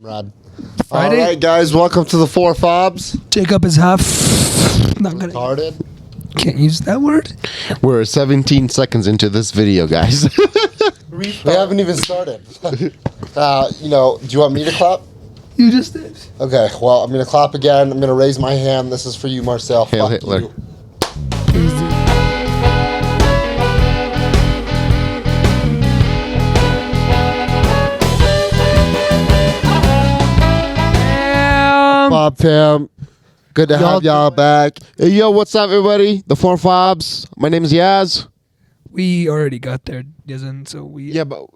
Rod. Friday? All right, guys, welcome to the 4 fobs. Jacob is half. Not gonna. Retarded. Can't use that word. We're 17 seconds into this video, guys. We haven't even started. Do you want me to clap? You just did. Okay, well, I'm going to clap again. I'm going to raise my hand. This is for you, Marcel. Hail Fuck Hitler. you. Bob fam. Good to have y'all back. Hey, yo, what's up, everybody? The 4 fobs. My name is Yaz. We already got there, Yazan, so we. Yeah, but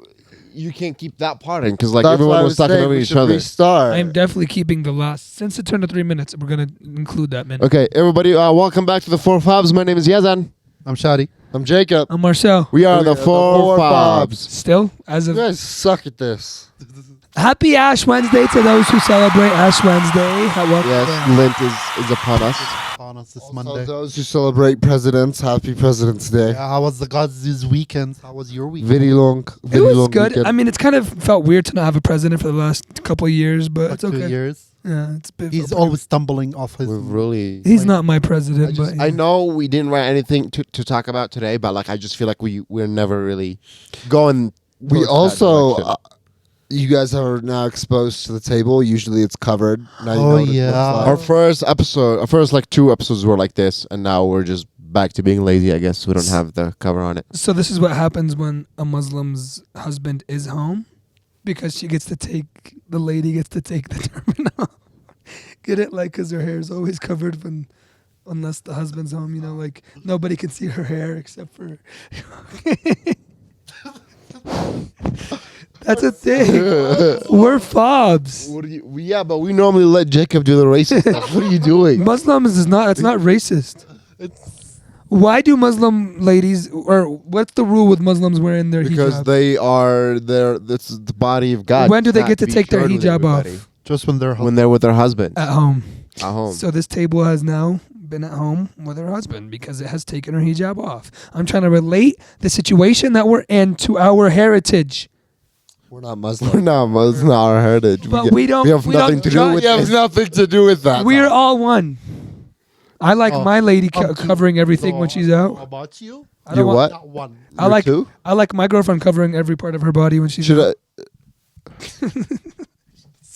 you can't keep that part in because like That's why everyone I was talking saying over we each should other. Restart. I'm definitely keeping the last. Since it turned to 3 minutes, we're gonna include that minute. Okay, everybody, welcome back to the 4 fobs. My name is Yazan. I'm Shadi. I'm Jacob. I'm Marcel. We are the 4 fobs. Still, as You of guys suck at this. Happy Ash Wednesday to those who celebrate Ash Wednesday. Welcome. Yes, Lent is upon us. On us this Also, Monday. those who celebrate presidents, happy President's Day. Yeah, how was the God's weekend? How was your weekend? Very long. It Very was long good. weekend. I mean, it's kind of felt weird to not have a president for the last couple of years, but Like it's okay. 2 years. Yeah, it's been. He's always stumbling off his. We're really. He's not my president, but I know we didn't write anything to talk about today, but like I just feel like we're never really going. We towards that also, direction. you guys are now exposed to the table. Usually it's covered. Now you Oh, know what it yeah. looks like. Our first like 2 episodes were like this, and now we're just back to being lazy. I guess we don't have the cover on it. So this is what happens when a Muslim's husband is home, because the lady gets to take the turban off. Get it? Like, because her hair is always covered unless the husband's home. You know, like nobody can see her hair except for. That's a thing. We're fobs. What do you? Yeah, but we normally let Jacob do the racist stuff. What are you doing? Muslims is not. It's not racist. Why do Muslim ladies, or what's the rule with Muslims wearing their Because hijab? they are there. This is the body of God. When do they Can't get to be take their shared with hijab everybody. off? Just when they're home. When they're with their husband At home. at home. So this table has now been at home with her husband because it has taken her hijab off. I'm trying to relate the situation that we're in to our heritage. We're not We're Muslim. not. It's not our heritage. But we don't- We have we nothing don't to do judge- with We have this. nothing to do with that. We're all one. I like Oh, my lady up to- covering everything when she's How out. about you? I You don't want, what? Not one. I like Two? I like my girlfriend covering every part of her body when she's Should out.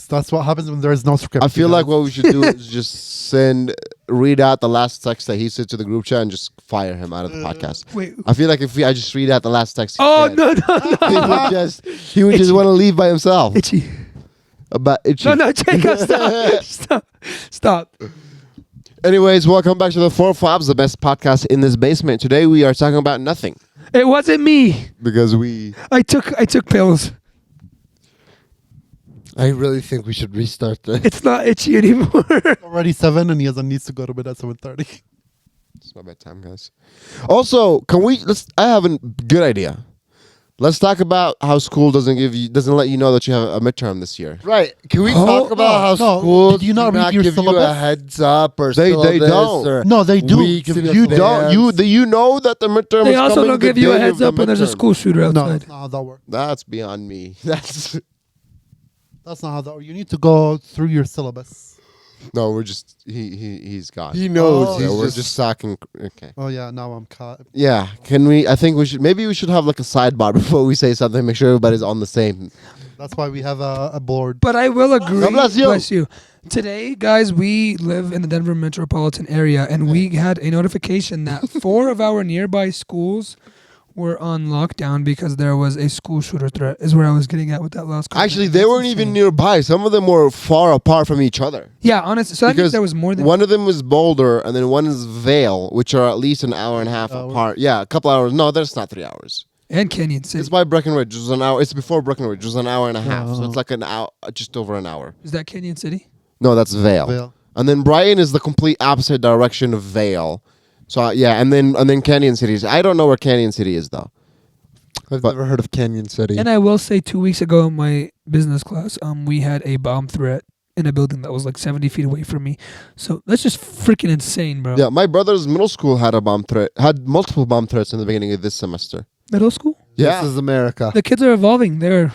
That's what happens when there is no script. I feel you like guys. what we should do is just read out the last text that he said to the group chat and just fire him out of the podcast. Wait. I feel like I just read out the last text. he Oh said, no no he would just want to leave by himself. itchy. About itchy. No Jacob, stop. Anyways, welcome back to the 4 Fobs, the best podcast in this basement. Today we are talking about nothing It wasn't me. because we. I took pills. I really think we should restart this. It's not itchy anymore. already 7 and he needs to go to bed at 7:30. It's my bedtime, guys. Also, I have a good idea. Let's talk about how school doesn't let you know that you have a midterm this year. Right. Can we Oh, talk about how no. schools Did you not do read your give you a syllabus? heads up or They syllabus don't. or No, they do. weeks in You don't. advance? You know that the midterm They is also coming don't the give you a day heads of the up when there's a midterm. school shooter No, outside. that's not how that works. That's beyond me. That's That's not how that works. You need to go through your syllabus. no. We're just he's gone. He knows. Oh, He's So we're just, just talking. Okay. Oh yeah, now I'm caught. Yeah. Can we? I think we should. Maybe we should have like a sidebar before we say something. Make sure everybody's on the same. That's why we have a board. But I will agree. God bless you. Bless you. Today, guys, we live in the Denver metropolitan area, and we had a notification that 4 of our nearby schools were on lockdown because there was a school shooter threat. Is where I was getting at with that last comment. Actually, they That's weren't even insane. nearby. Some of them were far apart from each other. Yeah, honestly. So I think Because there was more than one of them was Boulder, and then one is Vale, which are at least an hour and a half apart. Yeah, a couple hours. No, that's not 3 hours. and Canyon City. It's by Breckenridge. It was an hour. It's before Breckenridge. It was an hour and a half. So Oh. it's like an hour, just over an hour. Is that Canyon City? No, that's Vale. Vale. And then Bryan is the complete opposite direction of Vale. So yeah, and then Canyon City is. I don't know where Canyon City is though. I've But- never heard of Canyon City. And I will say 2 weeks ago in my business class, we had a bomb threat in a building that was like 70 feet away from me. So that's just freaking insane, bro. Yeah, my brother's middle school had multiple bomb threats in the beginning of this semester. Middle school? Yeah. This is America. The kids are evolving. They're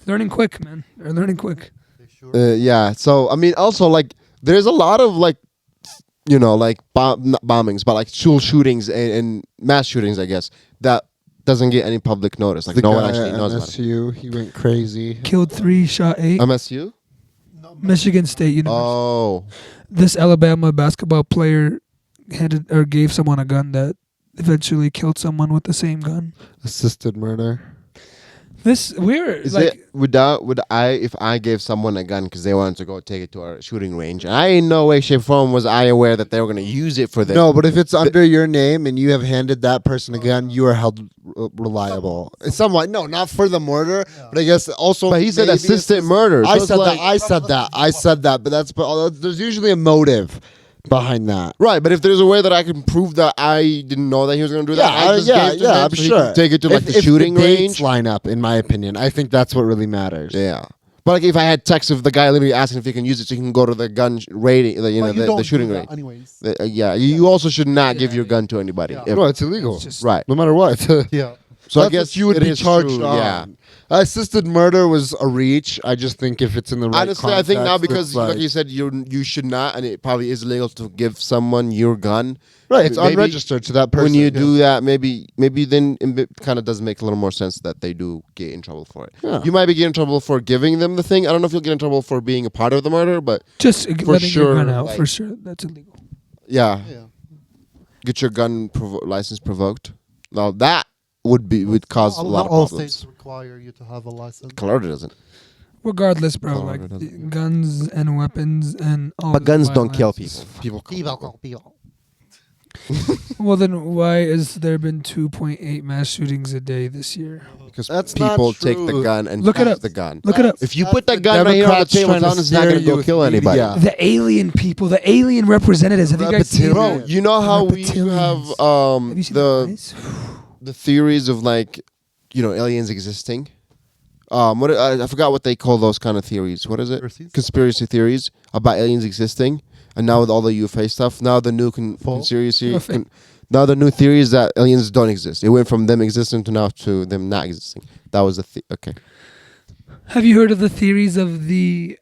learning quick, man. They're learning quick. Sure. Yeah. So I mean, also like there's a lot of like, like not bombings, but like school shootings and mass shootings, I guess, that doesn't get any public notice. Like The no one guy actually at knows about it. MSU, he went crazy. Killed 3, shot 8. MSU? Michigan State University. Oh. This Alabama basketball player handed or gave someone a gun that eventually killed someone with the same gun. Assisted murder. This we're Is like it would I if I gave someone a gun because they wanted to go take it to our shooting range, and I in no way, shape, or form was I aware that they were going to use it for this. No, but if it's under your name and you have handed that person a gun, you are held reliable. Somewhat. No, not for the murder, but I guess also. But he said maybe assisted murder. So I it's said like- that. I said that. But there's usually a motive behind that. Right, but if there's a way that I can prove that I didn't know that he was going to do that, I just gave it to him I'm so he sure. could take it to like the if shooting the dates range. line up, in my opinion, I think that's what really matters. Yeah. But like if I had text of the guy literally asking if he can use it so he can go to the gun rating, the shooting range. Anyways. Yeah, you also should not give your gun to anybody. Yeah. If- No, it's illegal. It's just- right. No matter what. Yeah. So I That's guess what you would it be is charged true, on. Yeah. Assisted murder was a reach. I just think if it's in the right Honestly, I think now context, because it's like you said, you should not, and it probably is illegal to give someone your gun. right, it's maybe unregistered to that person. When you do that, maybe then it kind of does make a little more sense that they do get in trouble for it. Yeah. You might be getting in trouble for giving them the thing. I don't know if you'll get in trouble for being a part of the murder, but just letting sure, your gun out like- for sure. That's illegal. yeah, Yeah. get your gun license revoked. Now that would cause a lot Not of all problems. states require you to have a license. Colorado doesn't. Regardless, bro, Colorado like doesn't. guns and weapons and all. But this guns don't kill violence. people. People. Well, then why has there been 2.8 mass shootings a day this year? Because That's not people take the true. gun and Look it use up. the gun. Look it up. If you That's put that the gun right here on the Democrats table, trying to it's not scare going to go you kill with anybody. media. The alien people, the alien representatives. Have you guys seen Bro, that? you know how we used to have Have you seen the guys? the theories of like aliens existing. What I forgot what they call those kind of theories. What is it? Conspiracies? Conspiracy theories about aliens existing. And now with all the UFO stuff, now the new conspiracy. UFO. Now the new theory is that aliens don't exist. It went from them existing to now to them not existing. That was the okay. Have you heard of the theories of the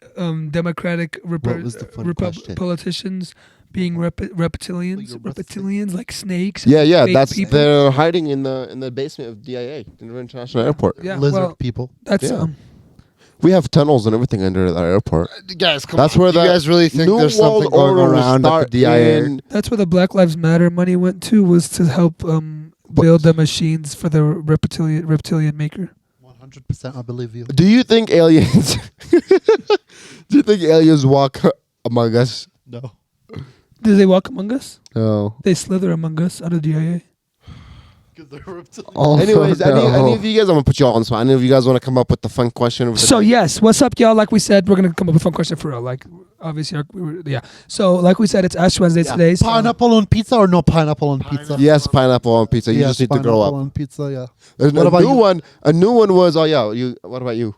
Democratic What was the fun question? politicians being reptilians? Your breath Reptilians like snakes? Yeah. fake That's people? they're hiding in the basement of DIA, International Airport. Yeah, Lizard well, people. that's Yeah. We have tunnels and everything under the airport. Guys, come That's on. where you the guys really think New there's World something going Order will around at start the DIA? in- that's where the Black Lives Matter money went to, was to help build the machines for the reptilian maker. 100%, I believe you. Do you think aliens? Do you think aliens walk among us? No. Do they walk among us? No. They slither among us under DIA. Because they're reptilian. Also, Anyways, any no. of you guys, I'm gonna put you all on the spot. Any of you guys want to come up with the fun question? Of the So day? yes, what's up, y'all? Like we said, we're gonna come up with a fun question for real. Like obviously, yeah. So like we said, it's Ash Wednesday today. So Pineapple on pizza or no pineapple on pizza? Yes, pineapple on pizza. You Yes, just need to grow pineapple up. on pizza, yeah. There's What a about new you? one. A new one was you. What about you?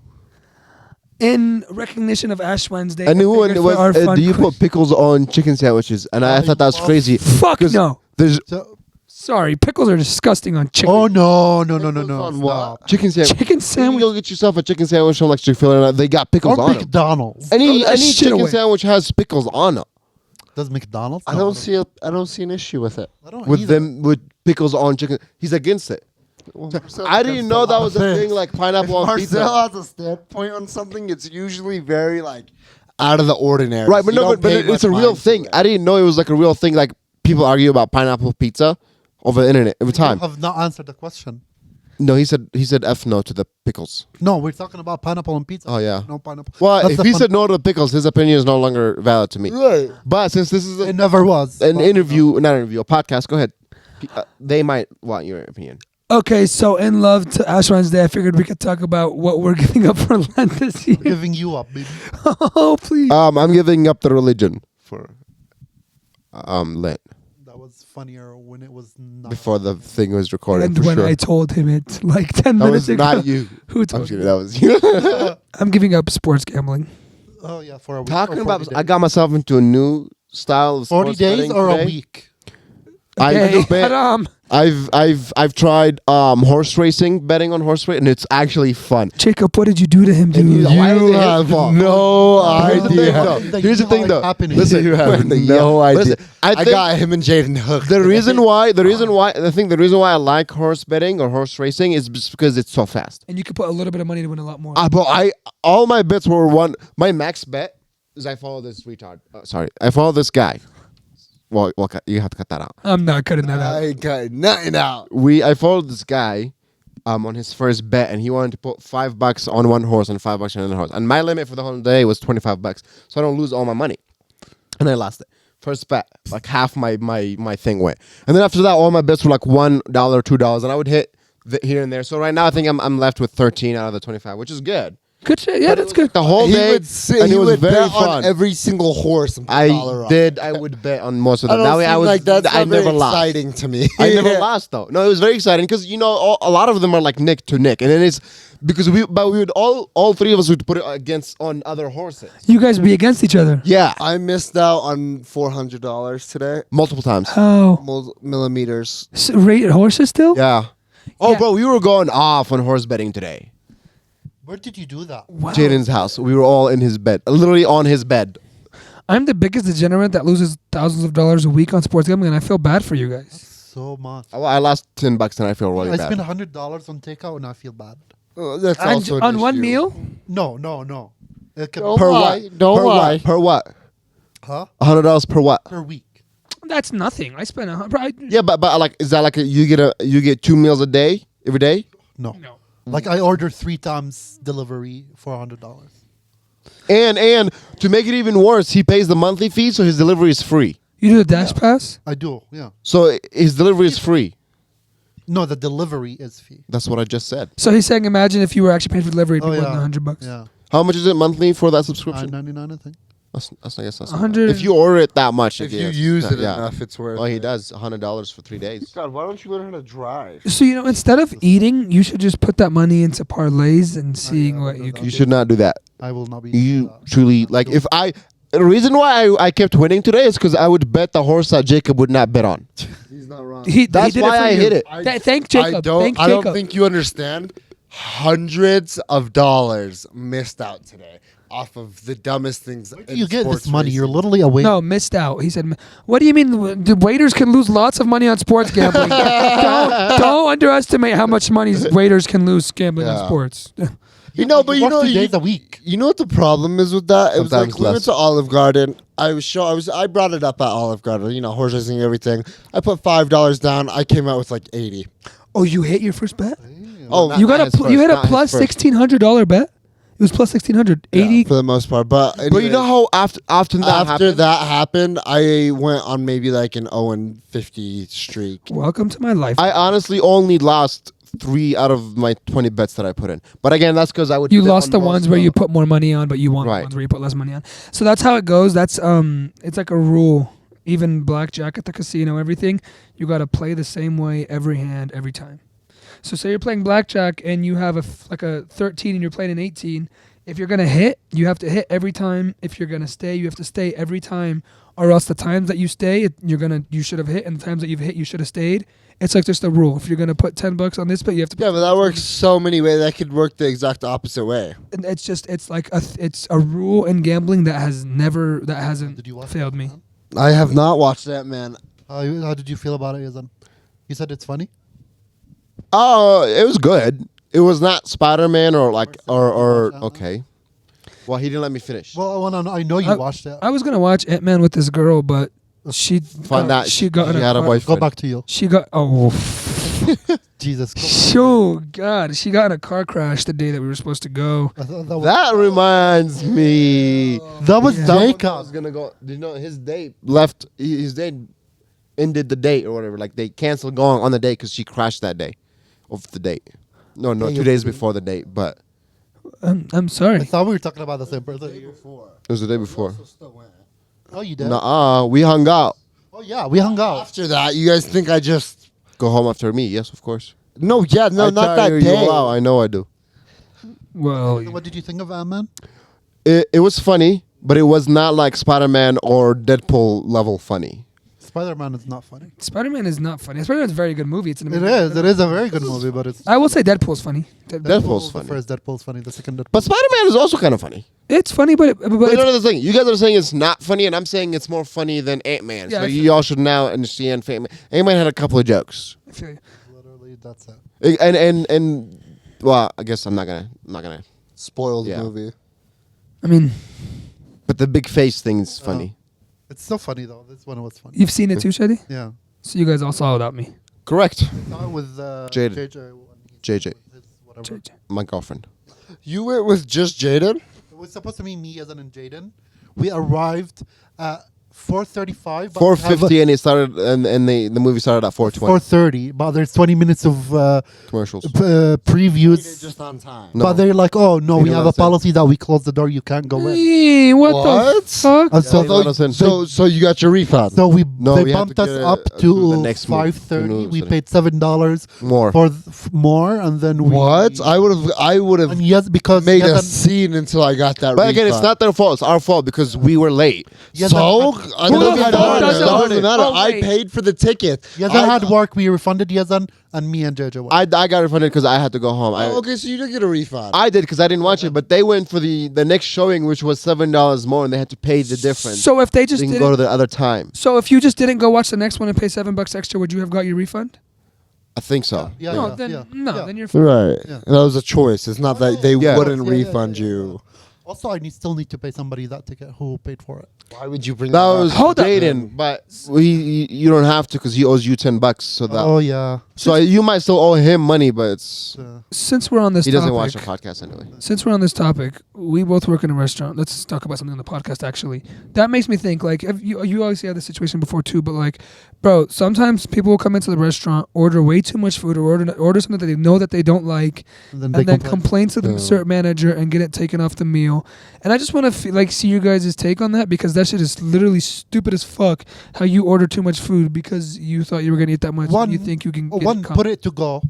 in recognition of Ash Wednesday, A new I one figured was. for our fun Do you quiz- put pickles on chicken sandwiches? And I thought that was crazy. Fuck 'Cause no. There's So, Sorry, pickles are disgusting on chicken. oh, no. on what? Stop. chicken sandwich. Chicken You sandwich. go get yourself a chicken sandwich from like Chick-fil-A. They got pickles Or on them. McDonald's. Throw Any that shit chicken away. sandwich has pickles on them. Does McDonald's? I No, don't see an issue with it. I don't With either. them with pickles on chicken. He's against it. I didn't know that was a thing like pineapple on Marcel pizza. has a standpoint on something. It's usually very like out of the ordinary. Right, but You no, don't but pay it's a much real mind to thing. it. I didn't know it was like a real thing. Like people argue about pineapple pizza over the internet every You time. have not answered the question. No, he said F no to the pickles. No, we're talking about pineapple on pizza. Oh yeah. No pineapple. Well, That's if the he fun- said no to the pickles, his opinion is no longer valid to me. Right. But since this is It never was. an But, interview, not an interview, a podcast, go ahead. They might want your opinion. Okay, so in love to Ash Wednesday, I figured we could talk about what we're giving up for Lent this year. Giving you up, baby. Oh, please. I'm giving up the religion for Lent That was funnier when it was not. before the thing was recorded. And for when sure. I told him it like 10 that minutes was ago. not you. Who I'm told kidding. you? That was you. I'm giving up sports gambling. Oh, yeah, for a week. Talking or about, 40 I days. got myself into a new style of 40 sports days betting or today. a week? I Hey, bet. haram. I've tried horse racing, betting on horse racing, and it's actually fun. Jacob, what did you do to him, And dude? why is it his have fault? no Here's the thing, idea. though. That Here's the you thing, like though. happening. Listen, You have no yeah. idea. Listen, I think got him and Jaden hooked. the reason why I like horse betting or horse racing is just because it's so fast. And you could put a little bit of money to win a lot more. But all my bets were one. My max bet is I follow this retard. I follow this guy. Well, you have to cut that out. I'm not cutting that out. I got nothing out. I followed this guy on his first bet, and he wanted to put $5 on one horse and $5 on another horse. And my limit for the whole day was $25, so I don't lose all my money. And I lost it. First bet, like half my thing went. And then after that, all my bets were like $1, $2, and I would hit here and there. So right now, I think I'm left with 13 out of the 25, which is good. Good shit. Yeah, that's good. The whole He day, would sit, and he it was would very bet fun. on every single horse and put a dollar on. I would bet on most of I them. don't That way, seem like that's I not very never lost. exciting to me. I never lost though. No, it was very exciting because a lot of them are like neck to neck, and then it's because we would all three of us would put it on other horses. You guys be against each other. Yeah, I missed out on $400 today. multiple times. How? Millimeters. Rate horses still? Yeah. Oh, Yeah. bro, we were going off on horse betting today. Where did you do that? Wow. Jaden's house. We were all in his bed, literally on his bed. I'm the biggest degenerate that loses thousands of dollars a week on sports gambling, and I feel bad for you guys. So much. I lost $10 and I feel really I bad. spent $100 on takeout and I feel bad. That's also On an one issue. meal? No. It can- Don't Per lie. what? Don't per lie. What? Per what? Huh? $100 per what? Per week. That's nothing. I spent Yeah, but like, is that like you get 2 meals a day every day? No. No. Like I ordered 3 times delivery for $100. And to make it even worse, he pays the monthly fee, so his delivery is free. You do the dash pass? I do, yeah. So his delivery is free. No, the delivery is fee. That's what I just said. So he's saying, imagine if you were actually paying for delivery, it'd be Oh, more yeah. than $100. Yeah. How much is it monthly for that subscription? $9.99, I think. I guess that's 100. If you order it that much, If I you guess. use it yeah. enough, it's worth Well, he it. does $100 for 3 days. God, why don't you learn how to drive? So, instead of eating, you should just put that money into parlays and seeing yeah, what no, you no. can You should not do that. I will not be. You truly like if I. The reason why I kept winning today is because I would bet the horse that Jacob would not bet on. He's not wrong. That's did why for I you. hit it. Thank Jacob. Thank I Jacob. don't think you understand. Hundreds of dollars missed out today off of the dumbest things. Where do you get this money? You're literally away. No, missed out. He said, "What do you mean? The waiters can lose lots of money on sports gambling. don't underestimate how much money waiters can lose gambling on Yeah. sports." You know, but you work know, 2 you, days a week. you know what the problem is with that? It was like Sometimes we went less. to Olive Garden. I brought it up at Olive Garden. Horse racing and everything. I put $5 down. I came out with like 80. Oh, you hit your first bet? Oh, You got Not his you first, hit a not his plus first. $1,600 bet. It was plus 1,600. 80. for the most part. But But you know anyways, how often that after happens? that happened, I went on maybe like an 0-50 streak. Welcome to my life. I honestly only lost 3 out of my 20 bets that I put in. But again, that's because I would. You bet lost on the most ones of where them. you put more money on, but you won the Right. ones where you put less money on. So that's how it goes. That's it's like a rule. Even blackjack at the casino, everything, you got to play the same way every hand, every time. So say you're playing blackjack and you have like a 13 and you're playing an 18. If you're gonna hit, you have to hit every time. If you're gonna stay, you have to stay every time. Or else the times that you stay, you should have hit, and the times that you've hit, you should have stayed. It's like just a rule. If you're gonna put $10 on this bet, you have to. Put Yeah, but that works so many ways. That could work the exact opposite way. And it's like it's a rule in gambling that hasn't Did you watch failed that, me. man? I have not watched that, man. How did you feel about it, Yazan? You said it's funny? Oh, it was good. It was not Spider-Man or like or Watch that, okay. Well, he didn't let me finish. Well, I wanna know. I know you watched it. I was gonna watch Ant-Man with this girl, but she Find out she got in she a had a car- boyfriend. Go back to you. She got Jesus. Go. so God, she got in a car crash the day that we were supposed to go. I thought that was, That reminds me. that was Yeah. I was Jacob. gonna go. You know, his date left. His date ended the date or whatever. Like they canceled going on the date because she crashed that day of the date. No, Yeah, 2 days before the date, but I'm I sorry. thought we were talking about the same person. it was the day before. Oh, you did? Nuh-uh, we hung out. Oh, yeah. We hung out. After that, you guys think I just Go home after me. Yes, of course. no, yeah, no, I not tire that you day. out. I know I do. Well, What did you think of Ant-Man? It was funny, but it was not like Spider-Man or Deadpool level funny. Spider-Man is not funny. Spider-Man is not funny. Spider-Man is a very good movie. It's an It amazing is. It is a very good movie, but it's. I will say Deadpool's funny. Deadpool's The funny. first Deadpool's funny. The second Deadpool. But Spider-Man is also kind of funny. It's funny, but But it's, another thing, you guys are saying it's not funny, and I'm saying it's more funny than Ant-Man. Yeah, So I feel you all should now understand. Ant-Man had a couple of jokes, I feel you. Literally, that's it. and well, I guess I'm not gonna. Spoiled Yeah. movie. I mean, But the big face thing's funny. It's so funny though. This one was funny. you've seen it too, Shady? Yeah. So you guys all saw without me. Correct, Not with Jaden. JJ. JJ, Whatever. my girlfriend. You went with just Jaden? It was supposed to be me, as in Jaden. We arrived at 4:35. 4:50, and it started, and the movie started at 4:20. 4:30, but there's 20 minutes of Commercials. previews. Just on time. No. But they're like, oh no, You we know have what a I'm saying? policy that we close the door. You can't go in. What the What? fuck? And Yeah, you know So you got your refund. so No, they we have bumped to us get up it through the to next move. 5:30. We Through the- paid $7 More. for more, and then we What? I would have And yes, because made a Yazan- scene until I got that. But again, it's refund. not their fault. It's our fault because we were late. Yazan So had- I Who don't the get fuck it. does It doesn't that? matter. Oh, I wait. paid for the ticket. Yazan I- had work. We refunded Yazan, and me and JJ went. I got refunded because I had to go home. Oh, okay, so you did get a refund. I did because I didn't watch it, but they went for the next showing, which was $7 more, and they had to pay the difference. So if they just They can go to didn't, the other time. so if you just didn't go watch the next one and pay $7 extra, would you have got your refund? I think so. Yeah, no, yeah, then yeah. no, Yeah. then you're fine. Right. Yeah. That was a choice. It's not that they Yeah. wouldn't Yeah, yeah, refund yeah, yeah. you. Also, I still need to pay somebody that ticket who paid for it. Why would you bring That that was up? Hold up. Jaden, but you don't have to because he owes you $10. So that Oh yeah. so you might still owe him money, but it's Since we're on this he doesn't topic, watch the podcast anyway. since we're on this topic, we both work in a restaurant. Let's talk about something on the podcast. Actually, that makes me think. Like, if you obviously had this situation before too, but like, bro, sometimes people will come into the restaurant, order way too much food, or order something that they know that they don't like, And and then complain. complain to the Yeah. certain manager and get it taken off the meal. And I just want to see your guys' take on that because that shit is literally stupid as fuck. How you order too much food because you thought you were gonna eat that much, and you think you can get One, it put it to go.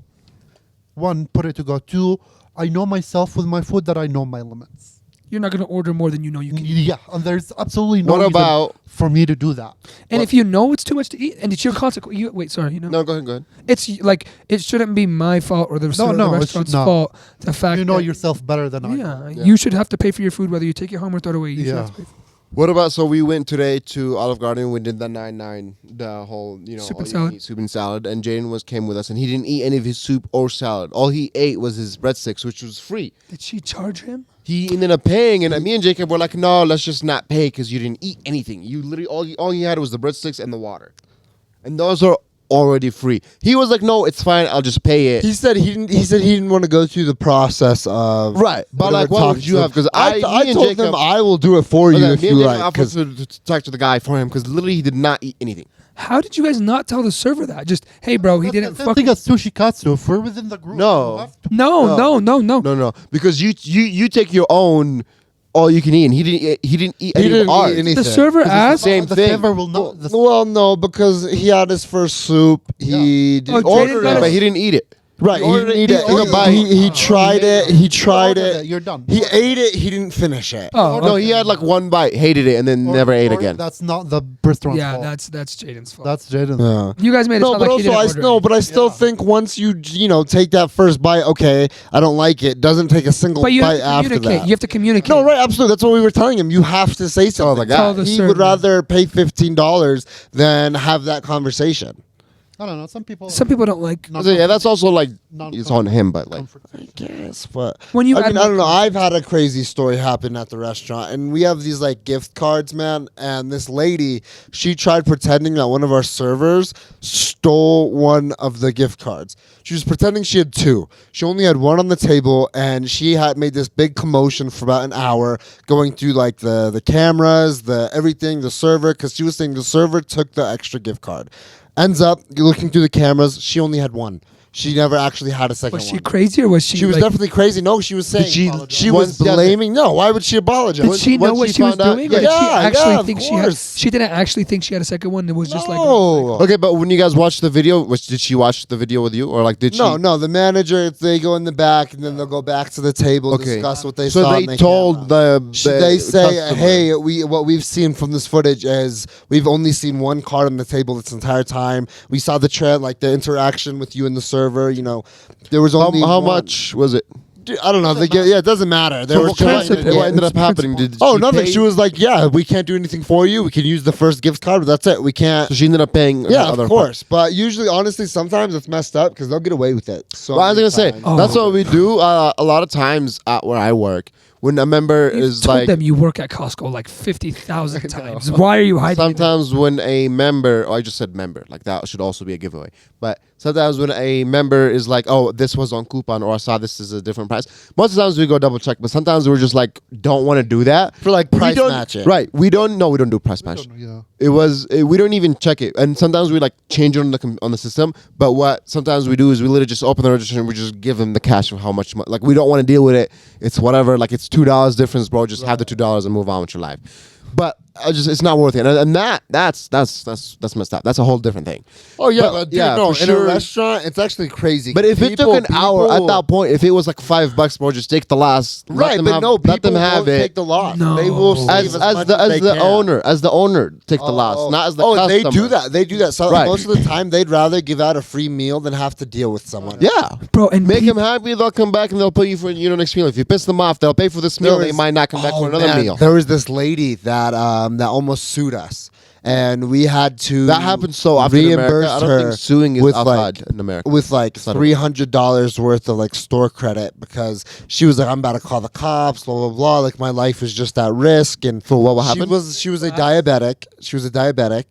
One, put it to go. Two, I know myself with my food that I know my limits. You're not gonna order more than you know you can eat. Yeah, and there's absolutely no What reason about for me to do that. And if you know it's too much to eat, and it's your consequence, wait, sorry, you know, no? Go ahead. Go ahead. it's like it shouldn't be my fault or the, No, the no, it should restaurant's not. fault. The fact You know that, yourself better than I do. yeah, Yeah. you should have to pay for your food whether you take it home or throw it away. You should Yeah. have to pay for it. What about so we went today to Olive Garden. We did the 9-9, the whole Soup all and you salad. can eat soup and salad. And Jaden came with us, and he didn't eat any of his soup or salad. All he ate was his breadsticks, which was free. Did she charge him? He ended up paying, and me and Jacob were like, "No, let's just not pay because you didn't eat anything. You literally all you had was the breadsticks and the water, and those are already free." He was like, "No, it's fine. I'll just pay it." He said he didn't want to go through the process of Right, but like, what would you have? Because I me and told Jacob, him I will do it for you Okay, if me you and Jacob like. offered to talk to the guy for him because literally he did not eat anything. How did you guys not tell the server that? Just, hey, bro, he didn't I fucking. think it's sushi katsu. If we're within the group, No. you have to- No, No, because you take your own all you can eat, and he didn't eat He any didn't of ours. eat anything. The server asked. same the thing. flavor will not. Well, no, because he had his first soup. He Oh, Jaden ordered got it, it. But he didn't eat it. Right, he ordered didn't it. eat it. He took a bite. He tried it. He tried ordered it. You're done. He ate it. He didn't finish it. Oh, No, okay. he had like one bite, hated it, and then never ate again. That's not the restaurant's Yeah, fault. that's Jaden's fault. That's Jaden. Yeah. You guys made it No, sound but like he also didn't order. but I still think once you take that first bite, okay, I don't like it. Doesn't take a single But you have bite to after communicate. that. You have to communicate. No, right, absolutely. That's what we were telling him. You have to say something. the guy. Tell the He server. would rather pay $15 than have that conversation. I don't know. Some people. Some people don't like. Not So, yeah, that's also like not it's on him, but like comfort. I guess, but When you I add mean, I more don't know. I've had a crazy story happen at the restaurant, and we have these like gift cards, man. And this lady, she tried pretending that one of our servers stole one of the gift cards. She was pretending she had two. She only had one on the table, and she had made this big commotion for about an hour, going through like the cameras, the everything, the server, because she was saying the server took the extra gift card. Ends up looking through the cameras. She only had one. She never actually had a second Was she one. crazy or was she? She was like, definitely crazy. No, she was saying she- she was once- yeah, blaming. No, why would she apologize? Did she know once what she she was found out- doing? yeah, Or did she actually of think she had? course. She didn't actually think she had a second one. It was just like. No. Okay, but when you guys watched the video, did she watch the video with you, or like did she? No. The manager, they go in the back, and then they'll go back to the table, Okay. discuss what they So saw. they and told can't. the They say, customer. "Hey, what we've seen from this footage is we've only seen one card on the table this entire time. We saw the trend, like the interaction with you and the server. You know, there was only How one. much was it? Dude, I don't know. It doesn't matter. There So was what, trying to what get- ended up happening? Did Oh, she nothing. pay? She was like, "Yeah, we can't do anything for you. We can use the first gift card, but that's it. We can't." So she ended up paying. Yeah, the other of course. But usually, honestly, sometimes it's messed up because they'll get away with it. So Well, I was many gonna say times. Oh. that's what we do. A lot of times at where I work, when a member You is told like, them you work at Costco like 50,000 times. Why are you hiding? it? sometimes when a member, I just said member, like that should also be a giveaway. But sometimes when a member is like, oh, this was on coupon, or I saw this is a different price. Most of the times we go double check, but sometimes we're just like, don't want to do that For like We price don't- matching. Right? We don't do price match. Yeah. We don't even check it, and sometimes we like change it on the system. But what sometimes we do is we literally just open the register and we just give them the cash of how much. Like we don't want to deal with it. It's whatever. Like it's $2 difference, bro. Just have the $2 and move on with your life. But it's not worth it, and that's messed up. That's a whole different thing. Oh yeah, But, dude, yeah, no, for in sure. a restaurant, it's actually crazy. But if it took an hour at people- that point, if it was like $5, bro, just take the loss. right? But no, let them people have won't it. take the loss. No. They will save as much the as they can. owner take the loss, not as the customer. they do that. They do that. So Right. most of the time, they'd rather give out a free meal than have to deal with someone. Yeah, Bro, and make peop- them happy. They'll come back and they'll pay you for next meal. If you piss them off, they'll pay for this meal. There They was- might not come back oh, for another man, meal. There was this lady that almost sued us, and we had to That happens so often in reimburse America. I don't her think suing is with outside like in America. with like It's not $300 worth of like store credit because she was like, I'm about to call the cops, blah blah blah. Like my life is just at risk. And For what she happened? was a diabetic. She was a diabetic,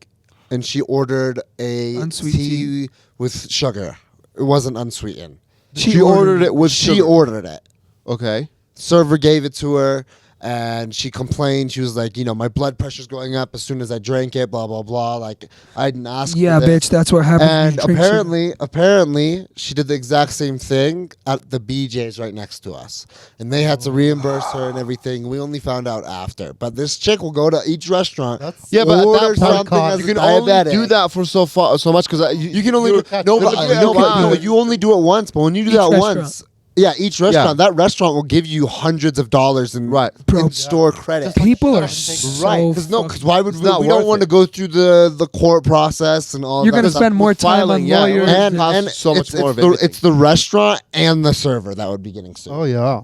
and she ordered a Unsweet tea with sugar. It wasn't unsweetened. She ordered it with She sugar. ordered it. Okay. Server gave it to her, and she complained. She was like, my blood pressure's going up as soon as I drank it, blah blah blah. Like I didn't ask. yeah, for this. bitch, that's what happens. when And you drink sugar. apparently, she did the exact same thing at the BJ's right next to us, and they had to reimburse her and everything. We only found out after. But this chick will go to each restaurant. That's Yeah, but at order that point, something as you a can only diabetic. do that for so much because You can only You're do, catch- no, There's but, a- no, but wow. no, you only do it once. But when you do Each that restaurant. once, yeah, each restaurant, that restaurant will give you hundreds of dollars in Right. Bro, in store credit. people are Just so Right, because why would It's we? not We don't worth want it. to go through the court process and all. You're that gonna stuff. spend more time on filing, yeah, lawyers. and- and, costs and so much it's more of the, everything. it's the restaurant and the server that would be getting sued. Oh yeah.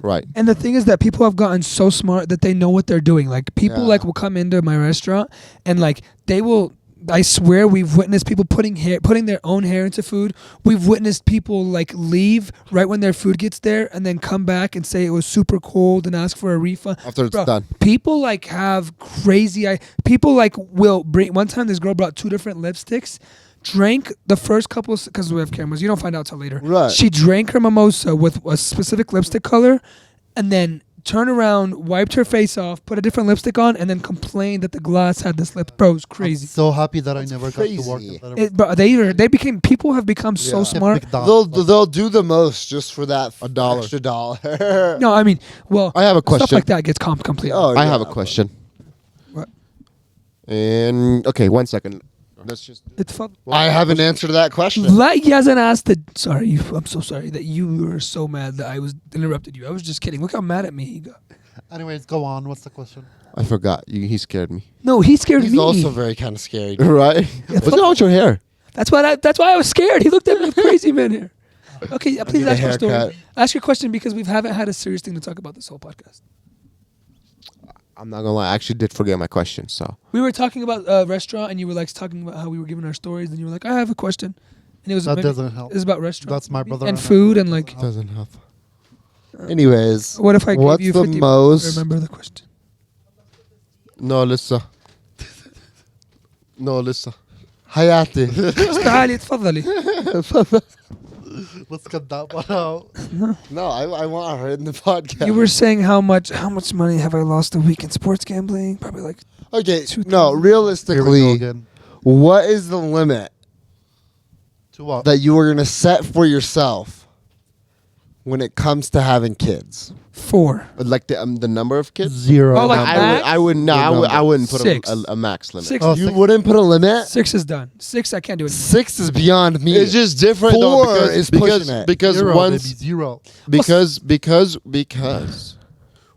Right. And the thing is that people have gotten so smart that they know what they're doing. Like people Yeah. like will come into my restaurant and like they will. I swear we've witnessed people putting their own hair into food. We've witnessed people like leave right when their food gets there and then come back and say it was super cold and ask for a refund. After it's Bro, done. People like have crazy. People like will bring. One time, this girl brought 2 different lipsticks. Drank the first couple because we have cameras. You don't find out till later. Right. She drank her mimosa with a specific lipstick color, and then turned around, wiped her face off, put a different lipstick on, and then complained that the glass had this lip. Bro, it was crazy. I'm so happy that I never got to work. crazy. at that. Bro, people have become so Yeah. smart. They'll do the most just for that $1. extra dollar. No, I mean, well, I have a stuff question. like that gets comped completely. Oh, I yeah. have a question. What? And okay, 1 second. Let's just. It's fun. I haven't answered that question. Like he hasn't asked the. Sorry, I'm so sorry that you were so mad that I was interrupted you. I was just kidding. Look how mad at me he got. Anyways, go on. What's the question? I forgot. He scared me. No, he scared He's me. also very kind of scary. Right? What's going on with your hair? That's why I was scared. He looked at me with crazy man here. Okay, please need a ask your story. haircut. Ask your question because we haven't had a serious thing to talk about this whole podcast. I'm not gonna lie. I actually did forget my question. So We were talking about a restaurant, and you were like talking about how we were giving our stories, and you were like, "I have a question," and it was That doesn't help. It was about restaurants. That's my maybe, brother and and I. food and like. doesn't help. Anyways, What if I gave what's you the 50 most? remember the question? No, Lisa. No, Lisa. Hayati. تعالي تفضلي. Let's get that one out. No, I want her in the podcast. You were saying how much money have I lost a week in sports gambling? Probably like okay. 2,000. No, Here we go realistically, again. what is the limit To what? that you were gonna set for yourself when it comes to having kids? 4. Like the number of kids. 0. Oh, like I max? would. I would. No, I wouldn't put 6. a max limit. 6. Oh, You 6. wouldn't put a limit. 6 is done. 6 I can't do it. 6 is beyond me. It's just different though, 4 because is because pushing it. because 0, once baby, 0. because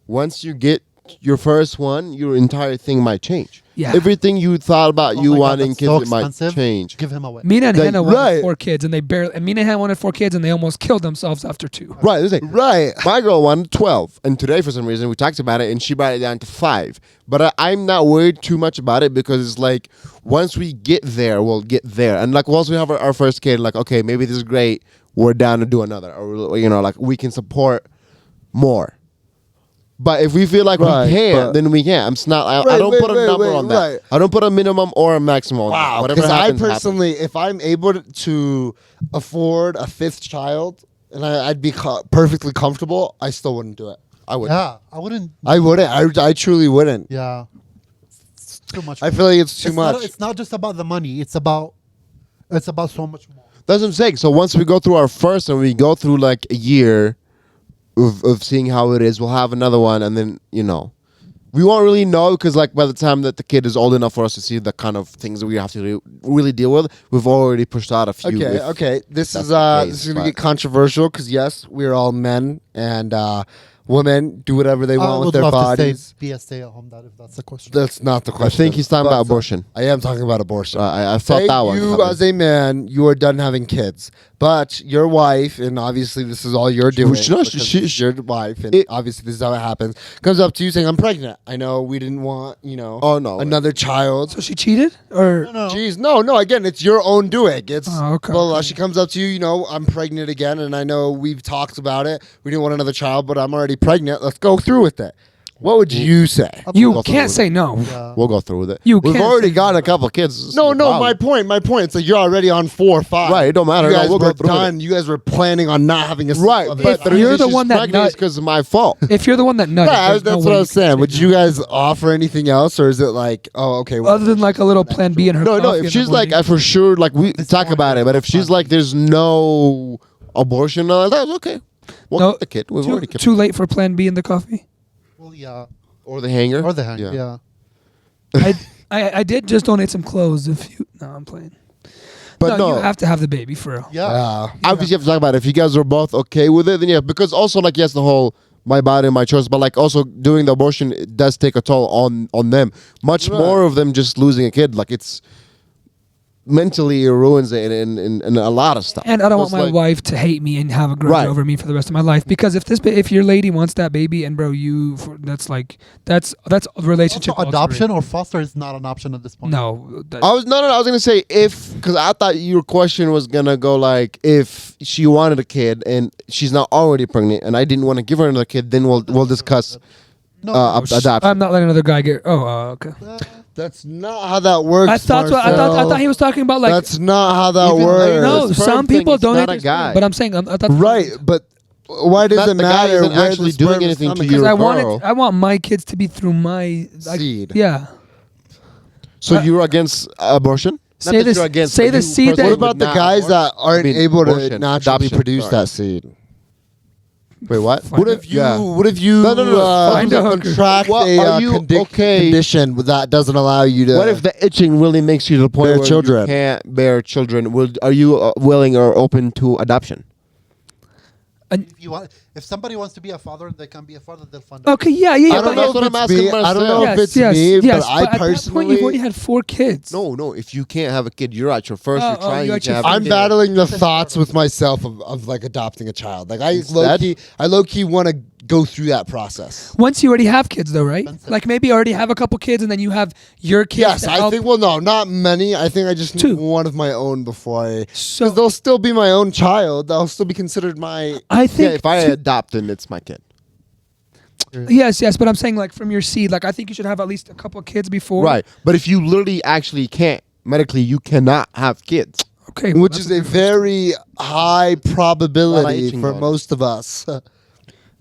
once you get your first one, your entire thing might change. Yeah. Everything you thought about Oh you my God, wanting that's kids, so it might expensive. change. Give him away. Mina and Like, Hannah wanted right. 4 kids, and Mina and Hannah wanted 4 kids, and they almost killed themselves after 2. Right. It's like, Right. my girl wanted 12, and today for some reason we talked about it, and she brought it down to 5. But I'm not worried too much about it because it's like once we get there, we'll get there. And like once we have our first kid, like okay, maybe this is great. We're down to do another, or like we can support more. But if we feel like Right, we can't, but- then we can't. I'm just not. I Right, don't wait, put a wait, number wait, on that. right. I don't put a minimum or a maximum on that. Wow. Whatever Because I happens, personally, if I'm able to afford a 5th child and I'd be perfectly comfortable, I still wouldn't do it. I would. Yeah, I wouldn't. I wouldn't. I truly wouldn't. Yeah, it's too much. I feel like it's too It's much. Not, it's not just about the money. It's about so much more. That's what I'm saying. So once we go through our first and we go through like a year of seeing how it is, we'll have another one, and then we won't really know because like by the time that the kid is old enough for us to see the kind of things that we have to really deal with, we've already pushed out a few. Okay, if okay. This that's is the this is case, gonna but- get controversial because yes, we're all men and women do whatever they I want with would their love bodies. to say be a stay-at-home dad if that's the question. That's not the I question. think he's talking about But- abortion. I am talking about abortion. I thought Say that one. you coming. as a man, you are done having kids, but your wife, and obviously this is all you're doing. no, because she- it's your wife, and it- obviously this is how it happens. Comes up to you saying, "I'm pregnant. I know we didn't want, Oh, no. another child." So she cheated, or No. Jeez, no. Again, it's your own doing. It's Oh, okay, well, okay. she comes up to you. I'm pregnant again, and I know we've talked about it. We didn't want another child, but I'm already pregnant. Let's go through with it. What would you say? you Go through can't with say no. Yeah. We'll go through with it. You We've can't already say got a couple kids. No, problem. my point. It's like you're already on 4 or 5. Right, it don't matter. You No, guys we'll go were through with done. You guys were planning on not having a Right, other but child. the you're reason the she's one that pregnant is nut- because of my fault. If you're the one that nutted, Yeah, there's that's no what way I you was can saying. say Would no. you guys offer anything else, or is it like, oh, okay, well, Other than like a little plan B in her No, coffee in if the she's like, morning? for sure, like we This talk morning about it, but if was she's fun. like, there's no abortion, that's okay. We'll No, keep the kid. We've too, already kept too late for plan B in the coffee. Well, yeah. or the hanger. Or the hang. Yeah. I did just donate some clothes. If you no, I'm playing. But no, you have to have the baby for real. Yeah. obviously you have to talk about it. If you guys are both okay with it, then yeah. Because also like yes, the whole my body, my choice, but like also doing the abortion, it does take a toll on them. Much Right. more of them just losing a kid. Like it's mentally it ruins it in a lot of stuff. And I don't So want it's my like- wife to hate me and have a grudge Right. over me for the rest of my life. Because if your lady wants that baby and bro, that's a relationship. Also, adoption or foster is not an option at this point. No, I was gonna say if because I thought your question was gonna go like if she wanted a kid and she's not already pregnant and I didn't want to give her another kid, then we'll discuss No. adoption. I'm not letting another guy get. Okay. that's not how that works. I thought I thought he was talking about like That's not how that Even works. later, no. the sperm Some thing, people it's not donate a their sperm, guy. but I'm saying I thought Right, but why does That it the guy matter? isn't where actually the sperm doing is anything to coming you. because Your girl. I want my kids to be through my Seed. Yeah. So you're against abortion? Not Say that this- you're against, say but the you seed that- personally What about would the not guys abort? that aren't I mean, able to abortion, naturally adoption, produce sorry. that seed? Wait, what? What if you? Yeah. What if you? No. Find a hooker. contract What a are you okay? condition that doesn't allow you to? What if the itching really makes you to the point Bear where children. you can't bear children? Are you willing or open to adoption? If somebody wants to be a father, they can be a father. They'll fund it. Okay, yeah. I don't but- know if what I'm it's asking me. I don't know myself. if it's yes, me, yes, but I at that point personally, you've already had 4 kids. No. If you can't have a kid, you're at your first. Oh, You're trying you're at to your have a I'm kid. battling the thoughts with myself of like adopting a child. Like I Instead? low key want to go through that process. Once you already have kids, though, right? Expensive. Like maybe you already have a couple kids, and then you have your kids. Yes, to I help. think. Well, no, not many. I think I just 2. need one of my own before I. So Because they'll still be my own child. They'll still be considered my. I Yeah, think if I 2 adopt, then it's my kid. yes, but I'm saying like from your seed, like I think you should have at least a couple of kids before. Right. But if you literally actually can't, medically, you cannot have kids. Okay. well, Which that's is a very high probability itching for going. most of us.